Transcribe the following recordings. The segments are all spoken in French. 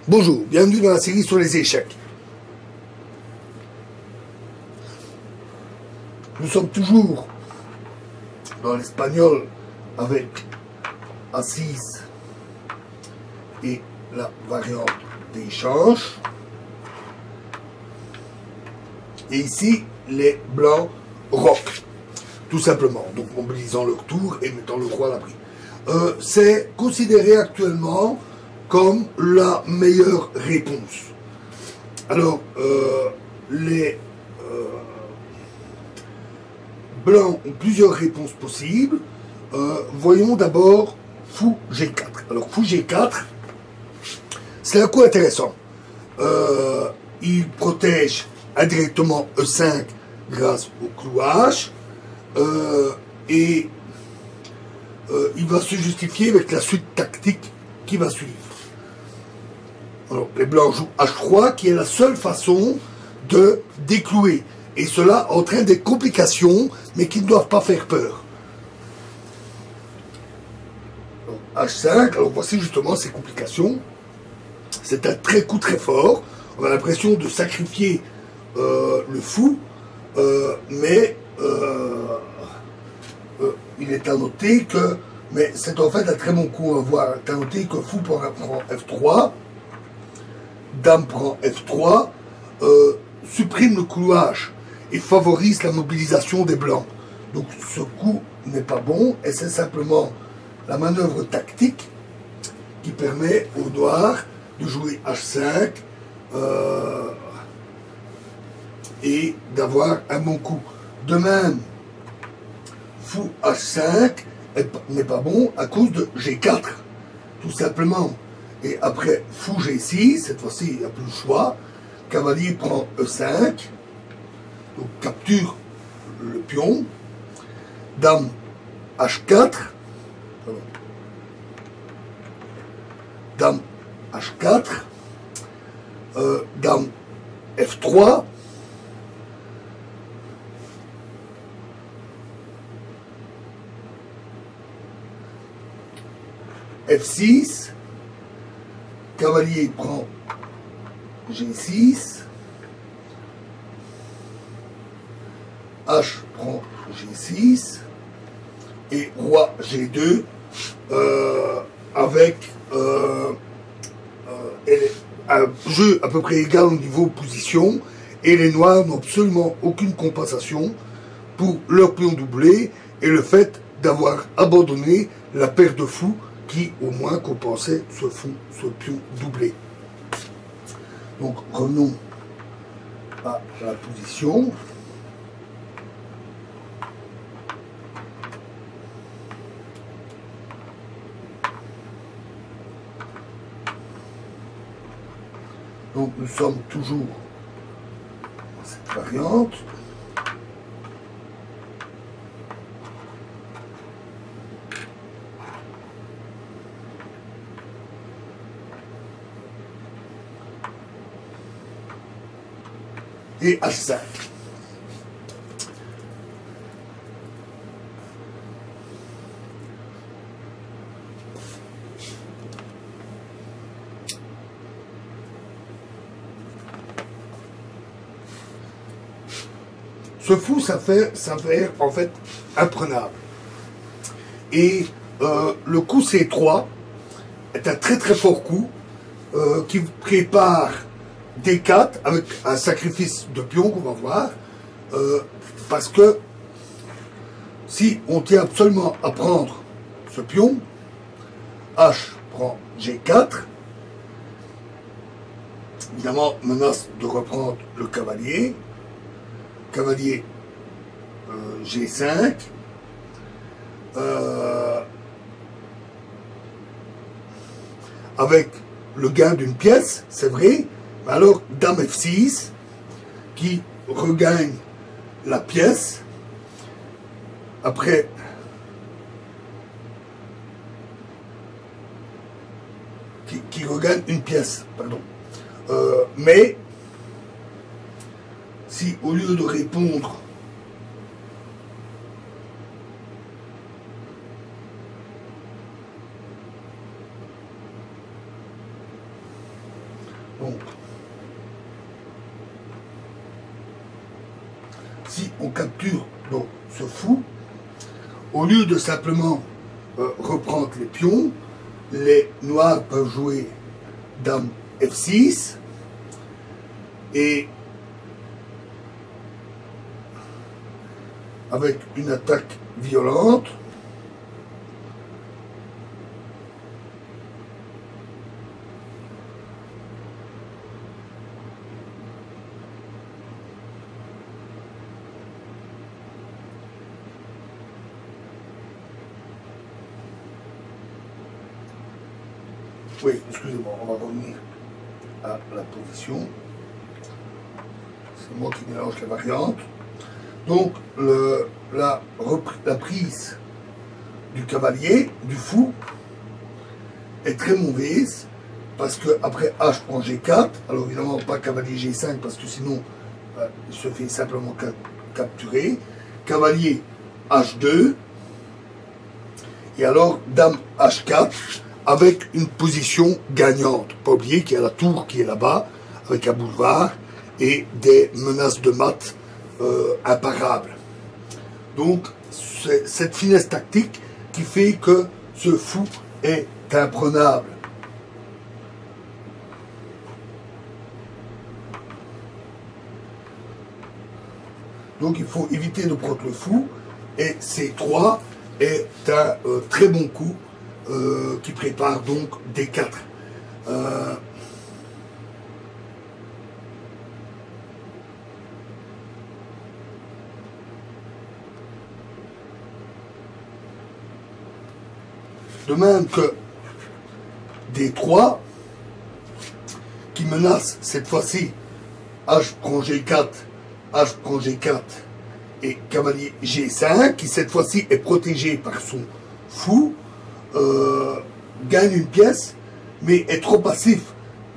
Bonjour, bienvenue dans la série sur les échecs. Nous sommes toujours dans l'espagnol avec A6 et la variante d'échange. Et ici, les blancs roquent, tout simplement. Donc mobilisant leur tour et mettant le roi à l'abri. C'est considéré actuellement comme la meilleure réponse. Alors, les blancs ont plusieurs réponses possibles. Voyons d'abord fou G4. Alors, fou G4, c'est un coup intéressant. Il protège indirectement E5 grâce au clouage. Et il va se justifier avec la suite tactique qui va suivre. Alors, les blancs jouent H3, qui est la seule façon de déclouer. Et cela entraîne des complications, mais qui ne doivent pas faire peur. Alors, H5, alors voici justement ces complications. C'est un coup très fort. On a l'impression de sacrifier le fou, mais il est à noter que, mais c'est en fait un très bon coup à voir. Il est à noter que fou prend F3, dame prend F3, supprime le clouage et favorise la mobilisation des blancs. Donc ce coup n'est pas bon et c'est simplement la manœuvre tactique qui permet aux noirs de jouer H5 et d'avoir un bon coup. De même, fou H5 n'est pas bon à cause de G4, tout simplement. Et après fou G6, cette fois-ci il n'y a plus le choix, cavalier prend E5, donc capture le pion, dame H4, dame H4, dame F3, F6, cavalier prend G6, H prend G6, et roi G2, avec un jeu à peu près égal au niveau position, et les noirs n'ont absolument aucune compensation pour leur pion doublé, et le fait d'avoir abandonné la paire de fous qui au moins compensait ce pion doublé. Donc revenons à la position. Donc nous sommes toujours dans cette variante. Et H5. Ce fou s'avère en fait imprenable. Et le coup C3 est un très très fort coup qui prépare D4 avec un sacrifice de pion qu'on va voir, parce que si on tient absolument à prendre ce pion, H prend G4, évidemment menace de reprendre le cavalier, cavalier G5, avec le gain d'une pièce, c'est vrai, mais alors dame F6 qui regagne la pièce, après qui regagne une pièce, pardon. Mais si au lieu de répondre Donc, si on capture donc ce fou, au lieu de simplement reprendre les pions, les noirs peuvent jouer dame F6 et avec une attaque violente, oui, excusez-moi, on va revenir à la position. C'est moi qui mélange les variantes. Donc, la prise du cavalier, du fou, est très mauvaise, parce que après H prend G4, alors évidemment pas cavalier G5, parce que sinon, il se fait simplement capturer. Cavalier H2, et alors dame H4, avec une position gagnante. Pas oublier qu'il y a la tour qui est là-bas, avec un boulevard, et des menaces de mat imparables. Donc, c'est cette finesse tactique qui fait que ce fou est imprenable. Donc, il faut éviter de prendre le fou, et C3 est un très bon coup qui prépare donc D4. De même que D3 qui menace cette fois-ci H prend G4, H prend G4 et cavalier G5 qui cette fois-ci est protégé par son fou, gagne une pièce mais est trop passif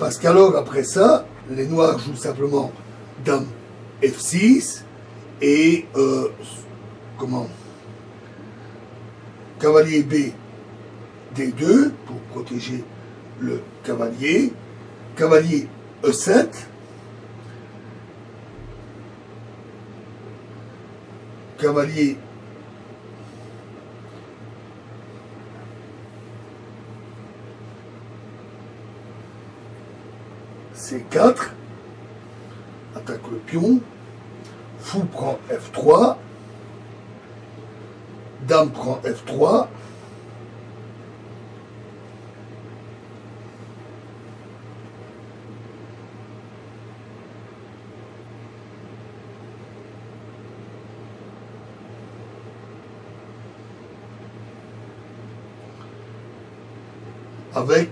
parce qu'alors après ça les noirs jouent simplement dame F6 et cavalier B D2 pour protéger le cavalier, cavalier E7, cavalier C4, attaque le pion, fou prend F3, dame prend F3, avec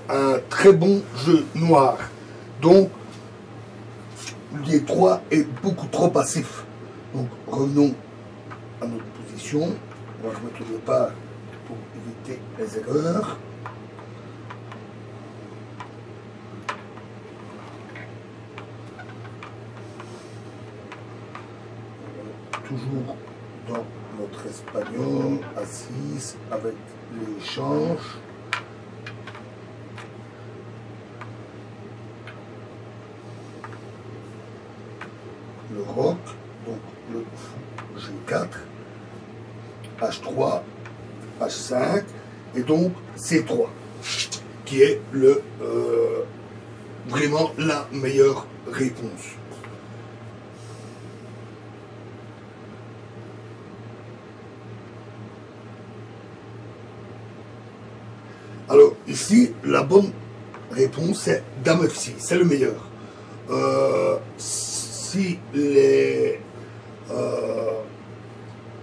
un très bon jeu noir. Donc, D3 est beaucoup trop passif. Donc, revenons à notre position. On va remettre au départ pour éviter les erreurs. Toujours dans notre espagnol, à 6, avec l'échange. Le roc, donc le fou G4, H3, H5, et donc C3, qui est vraiment la meilleure réponse. Alors ici, la bonne réponse c'est dame F6, c'est le meilleur. Si les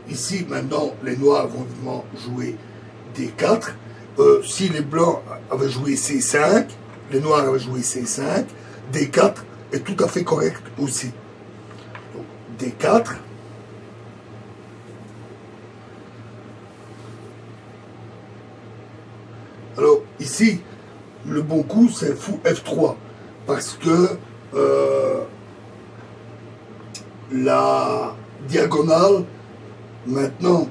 ici maintenant les noirs vont évidemment jouer D4, si les blancs avaient joué C5, les noirs avaient joué C5, D4 est tout à fait correct aussi. Donc, D4. Alors ici, le bon coup c'est fou F3 parce que la diagonale maintenant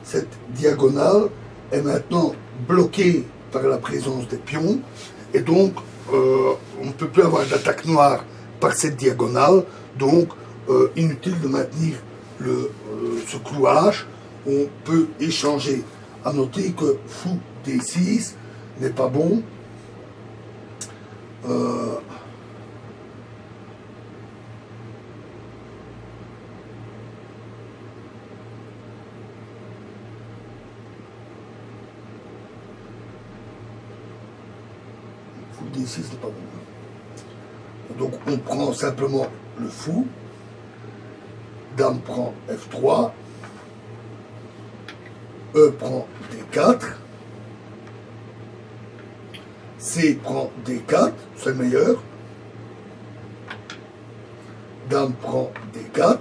cette diagonale est maintenant bloquée par la présence des pions, et donc on ne peut plus avoir d'attaque noire par cette diagonale, donc inutile de maintenir ce clouage. On peut échanger. À noter que fou D6 n'est pas bon. Fou D6 n'est pas bon. Donc on prend simplement le fou. Dame prend F3. E prend D4. C prend D4, c'est le meilleur. Dame prend D4.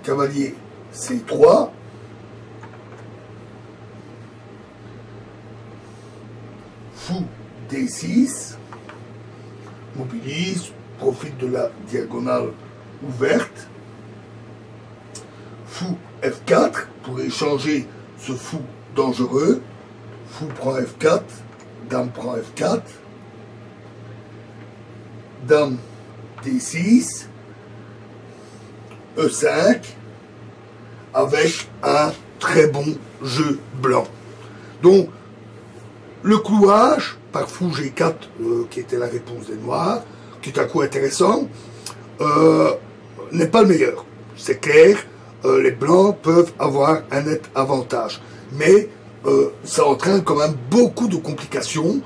Cavalier C3. Fou D6. Mobilise, profite de la diagonale ouverte. Fou F4 pour échanger ce fou dangereux. Fou prend F4, dame prend F4, dame D6, E5, avec un très bon jeu blanc. Donc, le clouage par fou G4, qui était la réponse des noirs, qui est un coup intéressant, n'est pas le meilleur. C'est clair. Les blancs peuvent avoir un net avantage. Mais ça entraîne quand même beaucoup de complications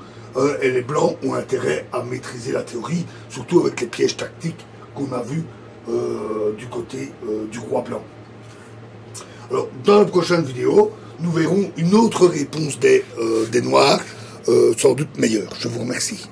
et les blancs ont intérêt à maîtriser la théorie, surtout avec les pièges tactiques qu'on a vus du côté du roi blanc. Alors, dans la prochaine vidéo, nous verrons une autre réponse des noirs, sans doute meilleure. Je vous remercie.